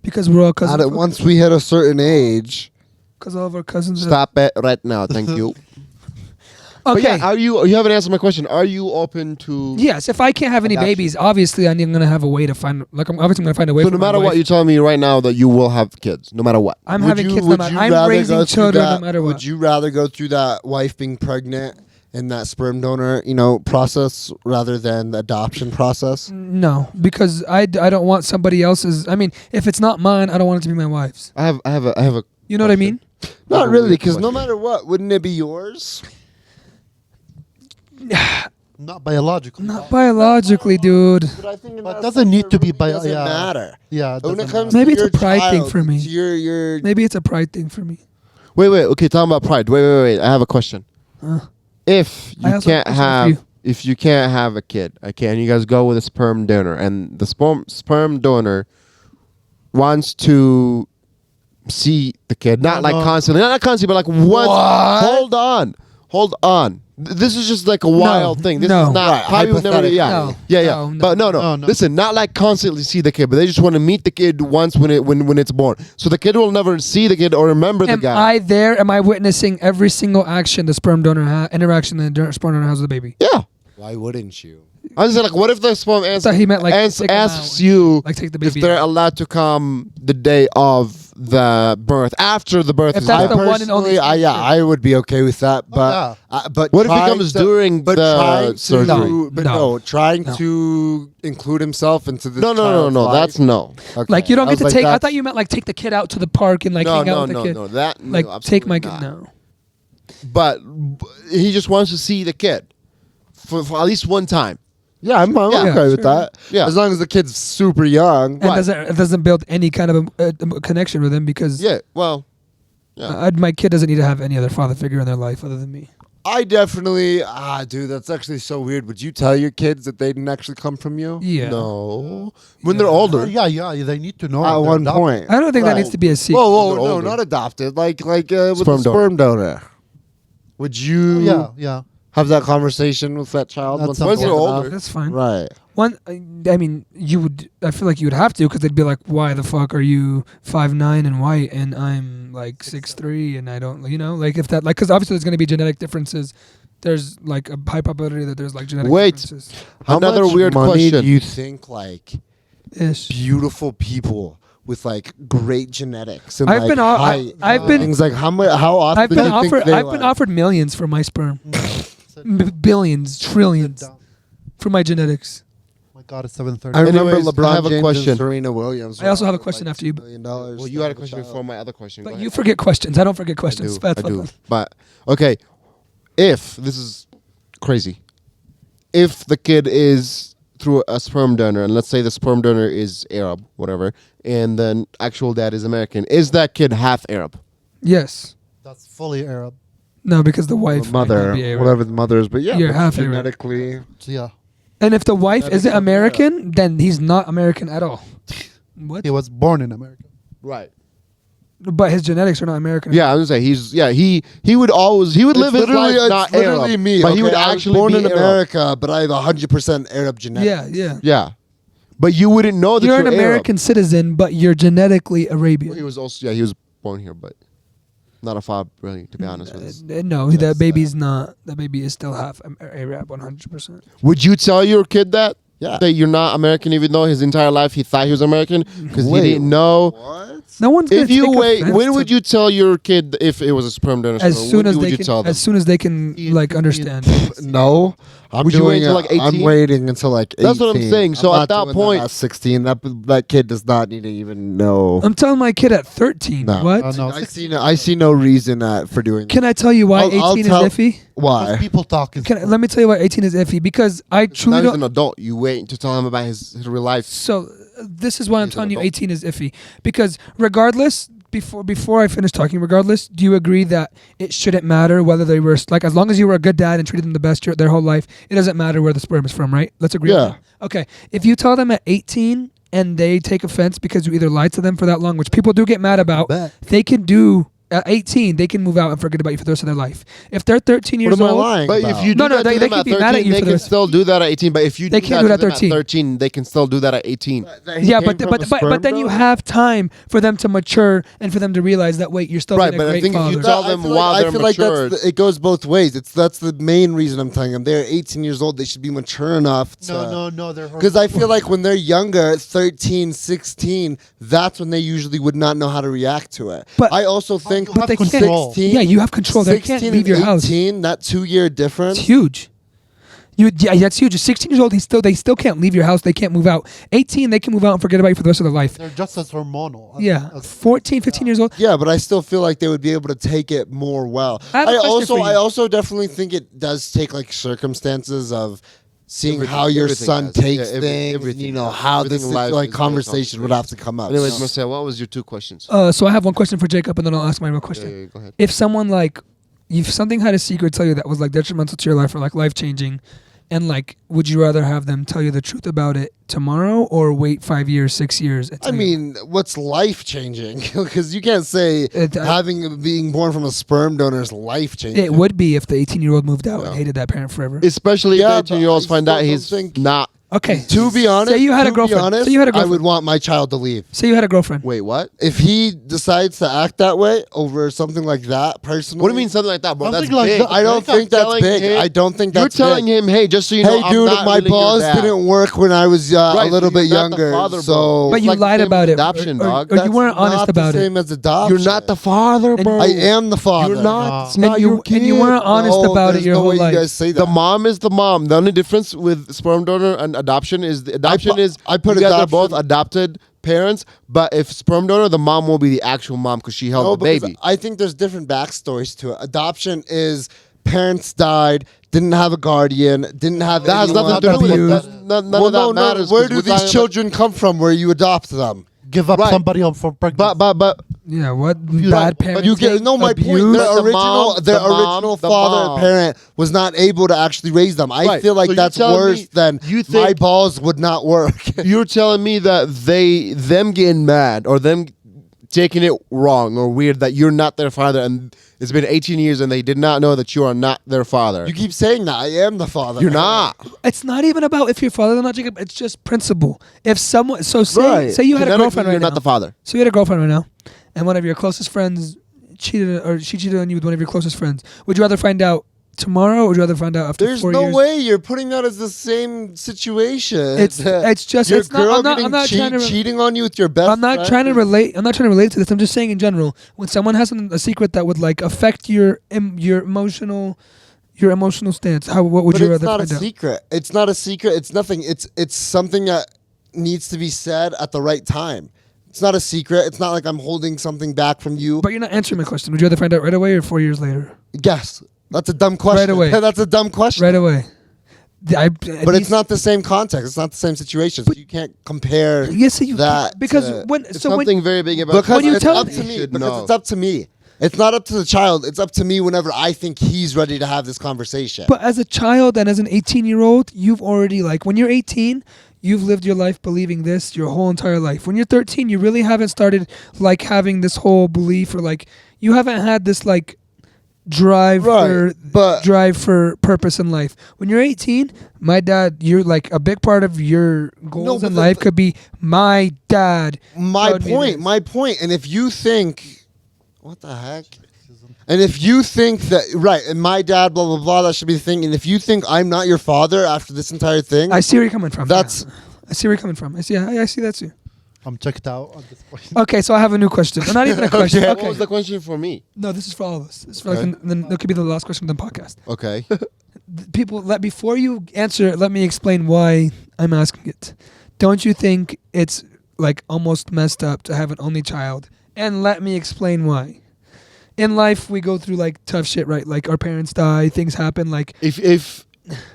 because we're all cousins. Once we hit a certain age, Because all of our cousins. Stop it right now. Thank you. But Okay. yeah, you haven't answered my question. Are you open to? Yes, if I can't have any Adoption. babies, obviously I'm gonna have a way to find. Like I'm obviously gonna find a way. So for no my matter what, wife. you're telling me right now that you will have kids, no matter what. I'm Would having you- kids. No would matter. you I'm rather raising go through children that- no matter Would what. you rather go through that wife being pregnant and that sperm donor, process rather than the adoption process? No, because I don't want somebody else's. I mean, if it's not mine, I don't want it to be my wife's. I have a. You know what I question. mean? Not really, weird because no question. matter what, wouldn't it be yours? Not biological. Not biologically, dude. But I think in But that doesn't sense, need to it be really doesn't yeah. matter. Yeah. it When it doesn't comes matter. Maybe to it's a your pride thing child, for me. it's your Maybe it's a pride thing for me. Wait. Okay, talking about pride. Wait. I have a question. If I you also have can't a question for have, you. if you can't have a kid, okay, and you guys go with a sperm donor, and the sperm donor wants to see the kid, not like no. constantly, not constantly, but like once. Hold on. This is just like a wild thing. This no. is not Right, how you would never. hypothetically. Yeah, No, yeah. no, But no. No. Listen, not like constantly see the kid, but they just want to meet the kid once when it's born. So the kid will never see the kid or remember the Am guy. I there? Am I witnessing every single action the sperm donor interaction the sperm donor has with the baby? Yeah. Why wouldn't you? I was like, what if the sperm thought he meant, like, take him asks out. you Like, take the if baby they're out. allowed to come the day of the birth, after the birth If is that's done? the one and only Personally, time. I would be okay with that. But yeah. but What if it trying comes to- during but the trying surgery? To, but No. no, trying No. to include himself into the No. That's no. Okay. Like you don't I get to was take. I that's- thought you meant like take the kid out to the park and like hang out with the kid. No. That Like no, take my absolutely kid. not. No. But he just wants to see the kid for at least one time. Yeah, I'm Yeah, okay with sure. that. Yeah. As long as the kid's super young. And it doesn't build any kind of a connection with him because Yeah. Well. Yeah. my kid doesn't need to have any other father figure in their life other than me. I definitely dude, that's actually so weird. Would you tell your kids that they didn't actually come from you? Yeah. No. When they're older. Yeah. They need to know. At they're one adopted. point. I don't think that Right. needs to be a secret. Whoa, They're no, older. not adopted. Like with the Sperm donor. sperm donor. Would you Yeah. have that conversation with that child That's once some they're point. old Older. enough? That's fine. Right. One, I mean, you would. I feel like you would have to because they'd be like, "Why the fuck are you 5'9" and white and I'm like 6'3" and I don't, like if that, like, because obviously there's going to be genetic differences. There's like a high probability that there's like genetic Wait. differences. Another much weird money question. do you think like Ish. beautiful people with like great genetics and I've been o- I- height I've and been- thing, like how often I've do been you think offered. they, I've been offered millions for my sperm, billions, trillions Sit down. for my genetics. My God, it's 7:30. I remember Anyways, LeBron I have a James question. and Serena Williams. I also were have a offered, question like, after you. $2 million Well, you had a question before my other question. Go But ahead. you forget questions. I don't forget I questions. do. I do. But okay, if this is crazy, if the kid is through a sperm donor, and let's say the sperm donor is Arab, whatever, and the actual dad is American, is that kid half Arab? Yes. That's fully Arab. No, because the wife, The might not mother, be Arab. whatever the mother is, but yeah, You're but half Arab. genetically. So, yeah. And if the wife That isn't is something American, then he's not American at all. What? He was born in America. Right. But his genetics are not American. Yeah, I was gonna say he would live his life not literally Arab, me. but he would I was actually born be in Arab. America, but I have 100% Arab genetics. Yeah, yeah. Yeah, but you wouldn't know that You're you're an American citizen, but you're genetically Arab. Arabian. He was also he was born here, but not a fob, really, to be honest with you. No, that baby's not. That baby is still half Arab, 100%. Would you tell your kid that? Yeah. That you're not American, even though his entire life he thought he was American because he Wait, didn't know. What? No one's gonna If you take wait, offense when to- would you tell your kid if it was a sperm donor? as sperm? soon When as would they you can, tell them? as soon as they can like understand. No, I'm Would you wait doing until, it. like, 18? I'm waiting until like 18. That's what I'm saying. So I'm at not that doing point- at 16, that kid does not need to even know. I'm telling my kid at 13. No. What? No, I see no reason for doing Can I tell you why I'll 18 tell- is iffy? why. people talk. Is Let me tell you why 18 is iffy because I Now truly he's don't. an adult. You wait to tell him about his real life. So this is why I'm He's an telling you adult. 18 is iffy because regardless, before I finish talking, regardless, do you agree that it shouldn't matter whether they were like as long as you were a good dad and treated them the best their whole life, it doesn't matter where the sperm is from, right? Let's agree. on Yeah. that. Okay. If you tell them at 18 and they take offense because you either lied to them for that long, which people do get mad about, Bet. they can do at 18, they can move out and forget about you for the rest of their life. If they're 13 years What am I old, lying But about? if you do No, no, that they to them can at be mad at 13, you they for can the- still do that at 18. But if you They do can't that do it to at them 13. 13, they can still do that at 18. yeah, but then you have time for them to mature and for them to realize that wait, you're still Right, being a but I great think if you father. tell them while I they're feel like matured. it goes both ways. That's the main reason I'm telling them. They're 18 years old. They should be mature enough to. No. They're Because I feel like when they're younger, 13, 16, that's when they usually would not know how to react to it. But- I also think you have they can't- 16, yeah, you have control. They 16 can't leave and your house. 18, that 2-year difference. It's huge. Yeah, that's huge. 16 years old, they still can't leave your house. They can't move out. 18, they can move out and forget about you for the rest of their life. they're just as hormonal. Yeah, 14, 15 years old. Yeah, but I still feel like they would be able to take it more well. I have a question for you. I also definitely think it does take like circumstances of seeing how your Everything son does. takes Yeah, things. everything You know does. how Everything this in life like is very conversation would have to come up. Anyways, So- Marcel, what was your 2 questions? So I have one question for Jacob, and then I'll ask my real question. Yeah, go ahead. If someone if something had a secret tell you that was like detrimental to your life or like life changing, and like, would you rather have them tell you the truth about it tomorrow or wait 5 years, 6 years? and I tell you? mean, what's life changing? Because you can't say being born from a sperm donor is life changing. it would be if the 18-year-old moved out and hated that parent forever. Especially Yeah, if 18-year-olds but I find out still he's don't think- not. Okay. To be honest, Say you had a to be girlfriend. honest, Say you had a I would girlfriend. want my child to leave. Say you had a girlfriend. Wait, what? If he decides to act that way over something like that, personally, What do you mean something like that, bro? Something That's like big. that. I don't You're think that's telling big. him- I don't think You're that's telling big. him, hey, just so you know, Hey, I'm dude, not my really your balls dad. didn't work when I was Right, a little so bit you're not the younger. father, bro. So, But you Like the lied same about with it. adoption, or, dog. Or you that's weren't honest not about the it. same as adoption. You're not the father, And- bro. I am the father. You're not. It's And not your kid. and you weren't honest No, about it there's your no whole way life. You guys say that. The mom is the mom. The only difference with sperm donor and adoption is the adoption is I put you guys are adoption- both adopted parents, but if sperm donor, the mom will be the actual mom because she held No, the because baby. I think there's different backstories to it. Adoption is parents died, didn't have a guardian, didn't have. That has anyone nothing to do with it. abused. None Well, of that matters. Where 'cause do we're these talking children come from? Where you adopt them? give up Right. somebody on for pregnancy. But Yeah, what Like, bad parents? But you get no. My point. abuse. Their The original, mom- their the mom- original the father mom. parent was not able to actually raise them. I Right. feel like So you're that's telling worse me than you my think- balls would not work. you're telling me that them getting mad or them taking it wrong or weird that you're not their father and it's been 18 years and they did not know that you are not their father. You keep saying that I am the father. You're not. It's not even about if your father or not, Jacob. It's just principle. If someone, so say Right. say you had a Genetically, girlfriend right you're now. not the father. So you had a girlfriend right now, and one of your closest friends cheated, or she cheated on you with one of your closest friends. Would you rather find out tomorrow, or would you rather find out after There's 4 no years? way you're putting that as the same situation. It's just your it's girl not. I'm not getting trying to. cheating on you with your best. I'm not friend trying to is- relate. I'm not trying to relate to this. I'm just saying in general, when someone has a secret that would like affect your emotional stance, what would But you it's rather not a find out? secret. It's not a secret. It's nothing. It's something that needs to be said at the right time. It's not a secret. It's not like I'm holding something back from you. But you're not answering my question. Would you rather find out right away or 4 years later? Guess. That's a dumb question. Right away. That's a dumb question. Right away. But it's not the same context. It's not the same situation. So you can't compare Yes, you that because to- when It's so when something very big about because When you it's tell up me- to me. should Because know. it's up to me. It's not up to the child. It's up to me whenever I think he's ready to have this conversation. But as a child and as an 18-year-old, you've already when you're 18, you've lived your life believing this your whole entire life. When you're 13, you really haven't started having this whole belief or you haven't had this drive Right, but- drive for purpose in life. When you're 18, my dad, you're a big part of your goals but in life could be my dad. My showed me point, this. my point. And if you think, what the heck? And if you think that, right, and my dad, blah, blah, blah, that should be the thing. And if you think I'm not your father after this entire thing, I see where you're coming from. That's- yeah. I see where you're coming from. I see that too. I'm checked out on this point. Okay, so I have a new question. Not even a question. What Okay. was the question for me? No, this is for all of us. This is for Okay. then that could be the last question of the podcast. Okay. People, before you answer it, let me explain why I'm asking it. Don't you think it's almost messed up to have an only child? And let me explain why. In life, we go through tough shit, right? Our parents die, things happen.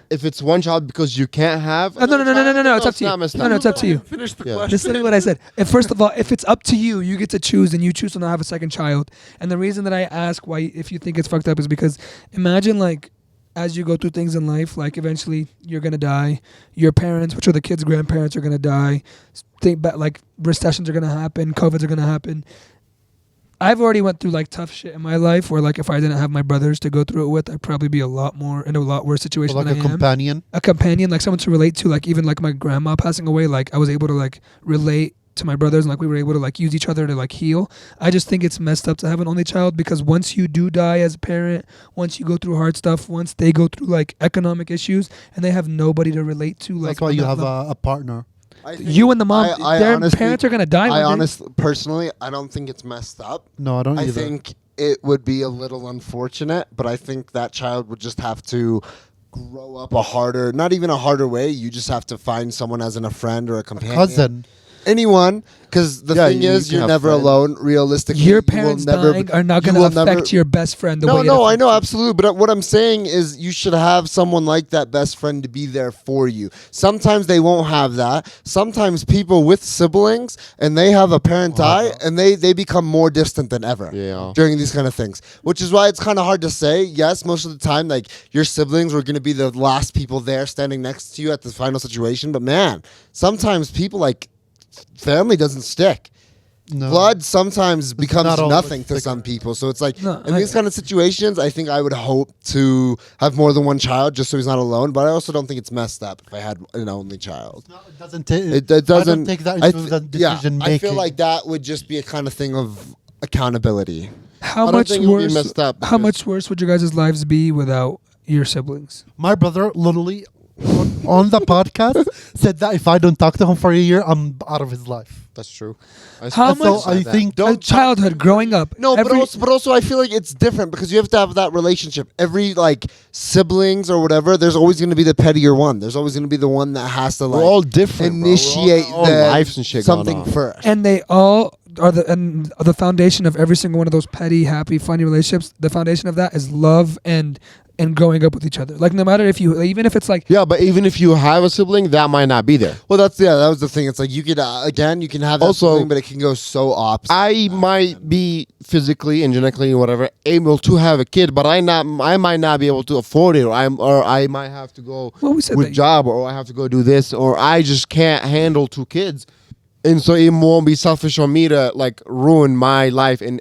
If it's one child because you can't have No. It's up to you. not messed No, up. it's up to you. Finish the Yeah. question. This is literally what I said. First of all, if it's up to you, you get to choose, and you choose to not have a second child. And the reason that I ask why, if you think it's fucked up, is because imagine as you go through things in life, eventually you're gonna die. Your parents, which are the kids' grandparents, are gonna die. Think back, recessions are gonna happen, COVIDs are gonna happen. I've already went through like tough shit in my life where like if I didn't have my brothers to go through it with, I'd probably be a lot worse situation Like than a I am. companion. A companion, like someone to relate to, like even like my grandma passing away, like I was able to like relate to my brothers and like we were able to like use each other to like heal. I just think it's messed up to have an only child because once you do die as a parent, once you go through hard stuff, once they go through like economic issues and they have nobody to relate to, like That's why on you that have level. a partner. I think You and the mom, I their honestly- parents are gonna die. I one day. honestly, personally, I don't think it's messed up. No, I don't I either. think it would be a little unfortunate, but I think that child would just have to grow up not even a harder way. You just have to find someone as a friend or a companion. Cousin. Anyone, because the Yeah, thing you is, can you're have never friends. alone. Realistically, Your you will parents never dying are not you going to will affect never- your best friend the way it No, I affects know, you. absolutely. But what I'm saying is, you should have someone like that best friend to be there for you. Sometimes they won't have that. Sometimes people with siblings and they have a parent die, and they become more distant than ever. Yeah. During these kind of things, which is why it's kind of hard to say. Yes, most of the time, like your siblings were going to be the last people there standing next to you at the final situation. But man, sometimes people like family doesn't stick. No. Blood sometimes becomes not always nothing to thicker. some people. So it's like No, in these kind of situations, I think I would hope to have more than one child just so he's not alone. But I also don't think it's messed up if I had an only child. No, it doesn't take. It I doesn't don't take that I into th- the decision yeah, making. I feel like that would just be a kind of thing of accountability. How I don't much think it would be worse? messed up How because- much worse would your guys' lives be without your siblings? my brother literally on the podcast said that if I don't talk to him for a year, I'm out of his life. That's true. How So much- I think Childhood, growing up. No, every, but also I feel like it's different because you have to have that relationship. Every like siblings or whatever, there's always going to be the pettier one. There's always going to be the one that has to We're like all different. bro. We're all initiate got our own the lives and shit going something on. first. and they all are the foundation of every single one of those petty, happy, funny relationships. The foundation of that is love and growing up with each other. Like no matter if you, even if it's like Yeah, but even if you have a sibling, that might not be there. Well, that was the thing. It's like you could again, you can have that Also- sibling, but it can go so opposite. I might be physically and genetically or whatever able to have a kid, but I might not be able to afford it, or I might have to go Well, we said with that- job, or I have to go do this, or I just can't handle 2 kids. And so it won't be selfish on me to like ruin my life and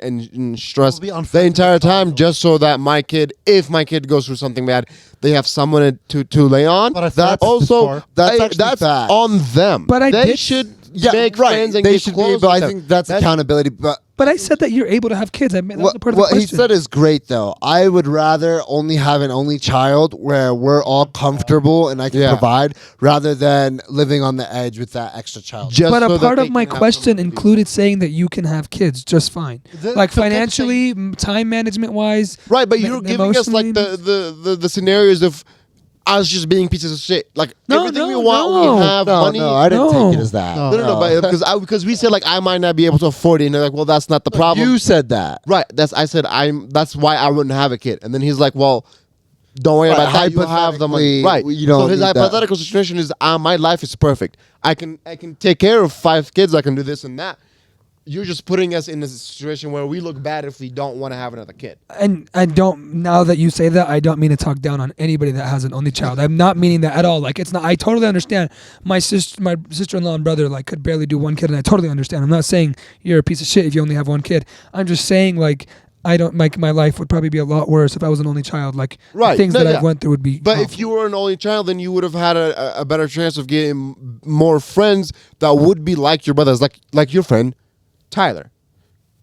stress It will be unfair the to the entire time child. just so that my kid, if my kid goes through something bad, they have someone to lay on. But I thought That's this also before. That's actually that's facts. on them. But I they did- should yeah, make right. friends and They get should be, close but with I them. think that's accountability. But I said that you're able to have kids. I mean, that was a part of the What he question. said is great, though. I would rather only have an only child where we're all comfortable and I can Yeah. provide, rather than living on the edge with that extra child. Just but so a that part they of my can have question someone to be- included saying that you can have kids just fine, That's like okay to financially, time management wise. Right, but me- you're giving us like the scenarios of us just being pieces of shit. Like No, everything we no, want, no. we have money. No, I didn't No. take it as that. No. No, but because we said like I might not be able to afford it, and they're like, well, that's not the problem. You said that. Right. I said that's why I wouldn't have a kid. And then he's like, well, don't worry Right, about that. You have the money. Right. hypothetically, you don't so his need that. hypothetical situation is my life is perfect. I can take care of 5 kids. I can do this and that. You're just putting us in a situation where we look bad if we don't want to have another kid. And I don't. Now that you say that, I don't mean to talk down on anybody that has an only child. I'm not meaning that at all. Like it's not. I totally understand. My sister-in-law and brother like could barely do 1 kid, and I totally understand. I'm not saying you're a piece of shit if you only have 1 kid. I'm just saying like. I don't like my life would probably be a lot worse if I was an only child. Like the Right. things No, that yeah. I went through would be. But if awful. you were an only child, then you would have had a better chance of getting more friends that would be like your brothers, like your friend Tyler.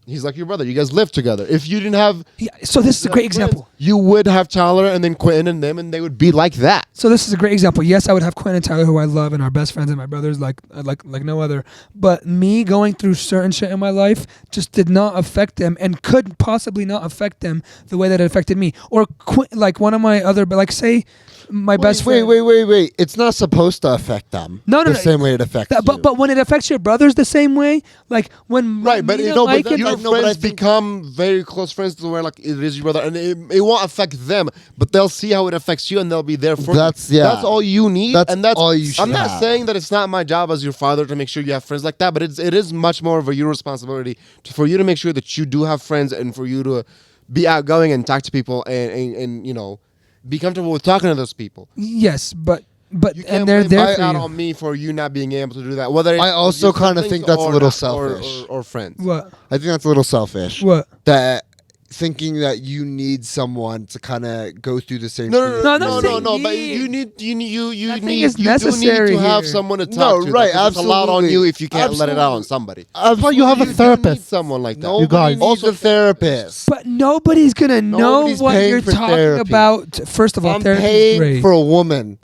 He's like your brother. You guys live together. If you didn't have, Yeah, so this is a great example. you would have Tyler and then Quentin and them, and they would be like that. So this is a great example. Yes, I would have Quinn and Tyler, who I love, and our best friends and my brothers, like no other. But me going through certain shit in my life just did not affect them, and could possibly not affect them the way that it affected me. Or like one of my other, but like say my best friend. Wait. It's not supposed to affect them. No, the same way it affects you. But when it affects your brothers the same way, like when Right, but me you and know, Mike but and- your no, but I friends think- become very close friends to where like it is your brother, and it won't affect them, but they'll see how it affects you, and they'll be there for That's- you. yeah. That's all you need, That's and that's all you should I'm not have. saying that it's not my job as your father to make sure you have friends like that, but it is much more of your responsibility for you to make sure that you do have friends, and for you to be outgoing and talk to people, and you know, be comfortable with talking to those people. Yes, but But You and can't they're blame there it for out you. on me for you not being able to do that. Whether it's I also your kinda siblings think that's a or little not, selfish. or friends. What? I think that's a little selfish. What? That thinking that you need someone to kind of go through the same No, thing. no, as no, I'm no, not no, saying no. But need. you need, you Nothing need, is you do need necessary to have here. someone to No, talk to. right, It's a lot on absolutely. you if you can't let it out on Absolutely. somebody. That's why you have a You do therapist. need someone like that. Nobody guys. needs Also a therapist. But nobody's gonna know Nobody's what paying you're for talking therapy. about. First of all, I'm therapy's paying great. for a woman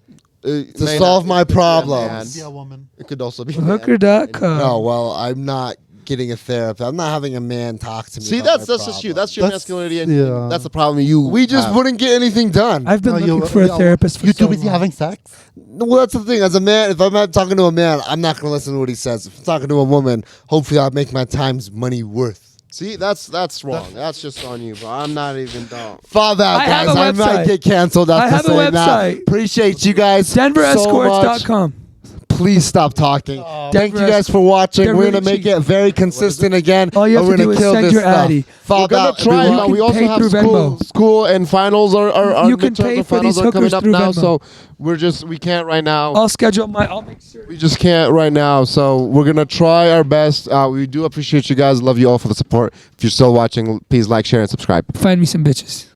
to May solve not- my it could be a problems. man. Be a woman. It could also be a man. Hooker.com. Oh well, I'm not getting a therapist. I'm not having a man talk to me. See, about that's my just you. problems. That's your That's- masculinity, and yeah. that's the problem you. We just have. wouldn't get anything done. I've been No, looking you- for a you- therapist for You so too busy long. having sex? Well, that's the thing. As a man, if I'm not talking to a man, I'm not going to listen to what he says. If I'm talking to a woman, hopefully I'll make my time's money worth. See, that's wrong. That's just on you, bro. I'm not even dumb. Fall out, I have guys. a I might website. get canceled I after have a saying that. website. Appreciate you guys so much. DenverEscorts.com. Please stop talking. Oh. Thank you Denver guys for watching. they're We're really going to make cheap. it very consistent again. All you have and we're to do gonna is kill send this your stuff. Addy. Fall We're gonna out, try, everyone. but we can also pay have through Venmo. school and finals are You can midterms pay and for finals these are coming hookers up through now, Venmo. so we can't right now. I'll schedule I'll make sure. We just can't right now, so we're gonna try our best. We do appreciate you guys. Love you all for the support. If you're still watching, please like, share, and subscribe. Find me some bitches.